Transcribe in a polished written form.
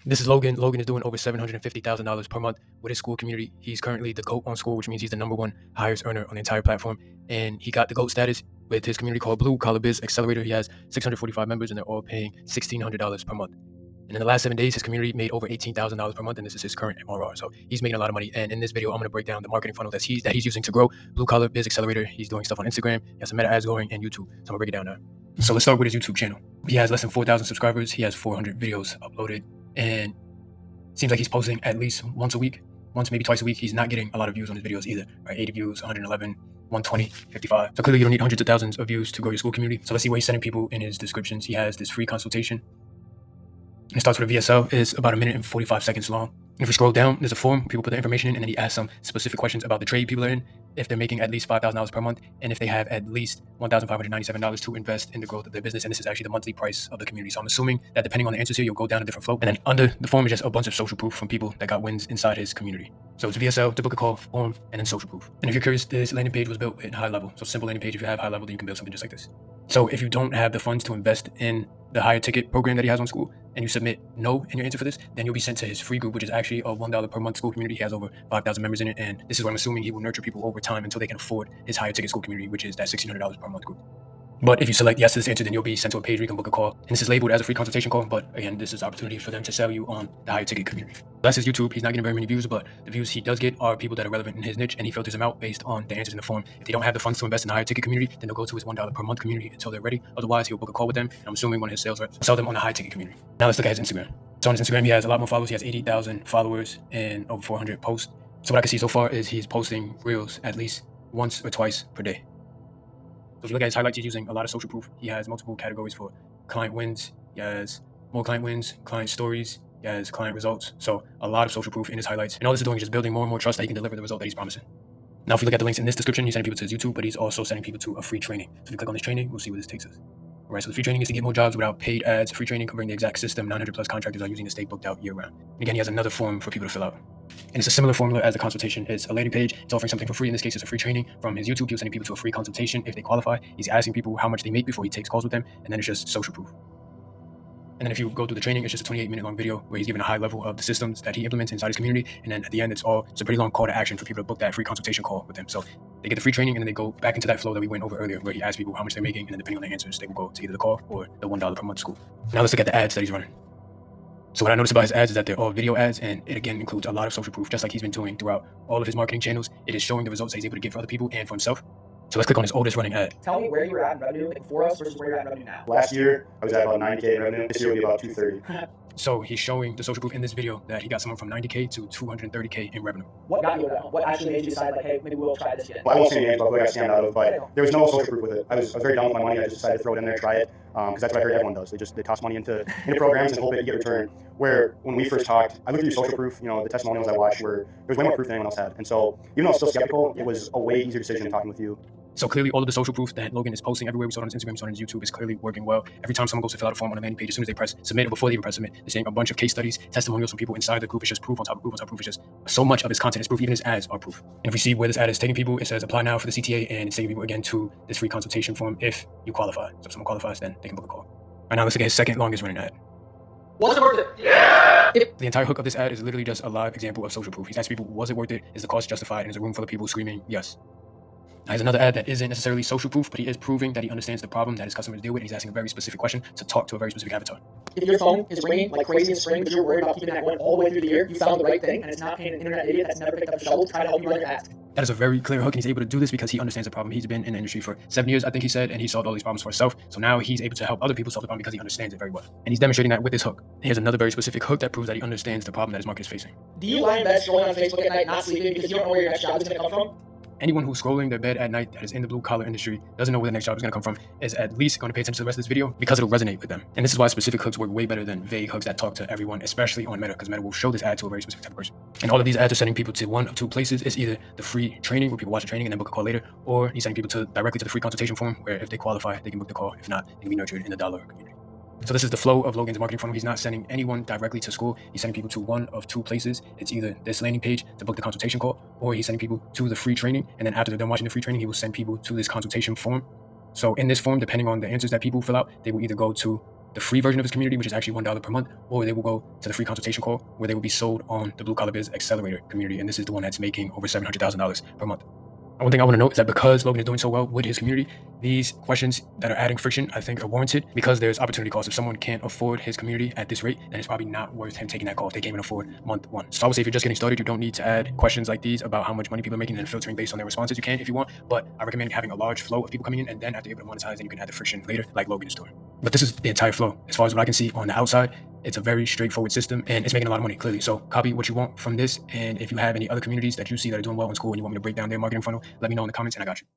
This is Logan. Logan is doing over $750,000 per month with his Skool community. He's currently the GOAT on Skool, which means he's the #1 highest earner on the entire platform. And he got the GOAT status with his community called Blue Collar Biz Accelerator. He has 645 members, and they're all paying $1,600 per month. And in the last 7 days, his community made over $18,000 per month, and this is his current MRR. So he's making a lot of money. And in this video, I'm going to break down the marketing funnel that he's using to grow Blue Collar Biz Accelerator. He's doing stuff on Instagram. He has some meta ads going, and YouTube. So I'm going to break it down now. So let's start with his YouTube channel. He has less than 4,000 subscribers. He has 400 videos uploaded, and seems like he's posting at least once a week, once maybe twice a week. He's not getting a lot of views on his videos either, right? 80 views, 111, 120, 55. So clearly you don't need hundreds of thousands of views to grow your Skool community. So let's see what he's sending people in his descriptions. He has this free consultation. It starts with a VSL. It's about 1 minute and 45 seconds long. If we scroll down, there's a form. People put their information in, and then he asks some specific questions about the trade people are in, if they're making at least $5,000 per month, and if they have at least $1,597 to invest in the growth of their business. And this is actually the monthly price of the community. So I'm assuming that depending on the answers here, you'll go down a different flow. And then under the form is just a bunch of social proof from people that got wins inside his community. So it's VSL, to book a call, form, and then social proof. And if you're curious, this landing page was built at high level. So simple landing page. If you have high level, then you can build something just like this. So if you don't have the funds to invest in the higher ticket program that he has on Skool, and you submit no in your answer for this, then you'll be sent to his free group, which is actually a $1 per month Skool community. He has over 5,000 members in it, and this is what I'm assuming he will nurture people over time until they can afford his higher ticket Skool community, which is that $1,600 per month group. But if you select yes to this answer, then you'll be sent to a page where you can book a call. And this is labeled as a free consultation call, but again, this is an opportunity for them to sell you on the higher ticket community. That's his YouTube. He's not getting very many views, but the views he does get are people that are relevant in his niche, and he filters them out based on the answers in the form. If they don't have the funds to invest in the higher ticket community, then they'll go to his $1 per month community until they're ready. Otherwise, he'll book a call with them, and I'm assuming one of his sales reps will sell them on the high ticket community. Now let's look at his Instagram. So on his Instagram, he has a lot more followers. He has 80,000 followers and over 400 posts. So what I can see so far is he's posting reels at least once or twice per day. So if you look at his highlights, he's using a lot of social proof. He has multiple categories for client wins. He has more client wins, client stories. He has client results. So a lot of social proof in his highlights. And all this is doing is just building more and more trust that he can deliver the result that he's promising. Now, if you look at the links in this description, he's sending people to his YouTube, but he's also sending people to a free training. So if you click on this training, we'll see where this takes us. All right, so the free training is to get more jobs without paid ads. Free training covering the exact system 900 plus contractors are using to stay booked out year round. And again, he has another form for people to fill out. And it's a similar formula as the consultation. It's a landing page. It's offering something for free. In this case, it's a free training from his YouTube. He's sending people to a free consultation if they qualify. He's asking people how much they make before he takes calls with them. And then it's just social proof. And then if you go through the training, it's just a 28-minute long video where he's giving a high level of the systems that he implements inside his community. And then at the end, it's a pretty long call to action for people to book that free consultation call with him. So they get the free training, and then they go back into that flow that we went over earlier, where he asks people how much they're making, and then depending on the answers, they will go to either the call or the $1 per month Skool. Now let's look at the ads that he's running. So what I noticed about his ads is that they're all video ads, and it again includes a lot of social proof, just like he's been doing throughout all of his marketing channels. It is showing the results that he's able to get for other people and for himself. So let's click on his oldest running ad. Tell me where you were at in revenue before us versus where you're at in revenue now. Last year, I was at about 90K in revenue. This year will be about 230. So he's showing the social proof in this video that he got someone from 90K to 230K in revenue. What got you there? What actually made you decide, like, hey, maybe we'll try this again? Well, I won't say names about who I got scammed out of, but there was no social proof with it. I was very down with my money. I just decided to throw it in there, try it, because that's what I heard everyone does. They toss money into programs and hope that you get return. Where when we first talked, I looked at your social proof. You know, the testimonials I watched there was way more proof than anyone else had. And so even though I was still skeptical, it was a way easier decision talking with you. So clearly all of the social proof that Logan is posting everywhere, we saw it on his Instagram, we saw it on his YouTube, is clearly working well. Every time someone goes to fill out a form on a landing page, as soon as they press submit, or before they even press submit, they're saying a bunch of case studies, testimonials from people inside the group. It's just proof on top of proof on top of proof. It's just so much of his content is proof. Even his ads are proof. And if we see where this ad is taking people, it says apply now for the CTA, and it's taking people again to this free consultation form if you qualify. So if someone qualifies, then they can book a call. Right now, let's look at his second longest running ad. Was it worth it? Yeah! The entire hook of this ad is literally just a live example of social proof. He's asking people, was it worth it? Is the cost justified? And there's a room full of people screaming yes. Now, here's another ad that isn't necessarily social proof, but he is proving that he understands the problem that his customers deal with, and he's asking a very specific question to talk to a very specific avatar. If your phone is ringing like crazy in the spring, but you're worried about keeping that going all the way through the year, you found the right thing, and it's not paying an internet idiot that's never picked up a shovel to try to help you run your ads. That is a very clear hook, and he's able to do this because he understands the problem. He's been in the industry for 7 years, I think he said, and he solved all these problems for himself. So now he's able to help other people solve the problem because he understands it very well. And he's demonstrating that with this hook. Here's another very specific hook that proves that he understands the problem that his market is facing. Do you lie in bed scrolling on Facebook at night, not sleeping because you don't know where your next job is going to come from? Anyone who's scrolling their bed at night that is in the blue collar industry, doesn't know where the next job is going to come from, is at least going to pay attention to the rest of this video because it'll resonate with them. And this is why specific hooks work way better than vague hooks that talk to everyone, especially on Meta, because Meta will show this ad to a very specific type of person. And all of these ads are sending people to one of two places. It's either the free training where people watch the training and then book a call later, or he's sending people directly to the free consultation form where if they qualify, they can book the call. If not, they can be nurtured in the dollar community. So this is the flow of Logan's marketing funnel. He's not sending anyone directly to Skool. He's sending people to one of two places. It's either this landing page to book the consultation call, or he's sending people to the free training. And then after they're done watching the free training, he will send people to this consultation form. So in this form, depending on the answers that people fill out, they will either go to the free version of his community, which is actually $1 per month, or they will go to the free consultation call where they will be sold on the Blue Collar Biz Accelerator community. And this is the one that's making over $700,000 per month. One thing I want to note is that because Logan is doing so well with his community, these questions that are adding friction, I think, are warranted because there's opportunity cost. If someone can't afford his community at this rate, then it's probably not worth him taking that call if they can't even afford month one. So I would say if you're just getting started, you don't need to add questions like these about how much money people are making and filtering based on their responses. You can if you want, but I recommend having a large flow of people coming in, and then after you're able to monetize, then you can add the friction later, like Logan is doing. But this is the entire flow. As far as what I can see on the outside, it's a very straightforward system and it's making a lot of money, clearly. So copy what you want from this. And if you have any other communities that you see that are doing well in Skool and you want me to break down their marketing funnel, let me know in the comments and I got you.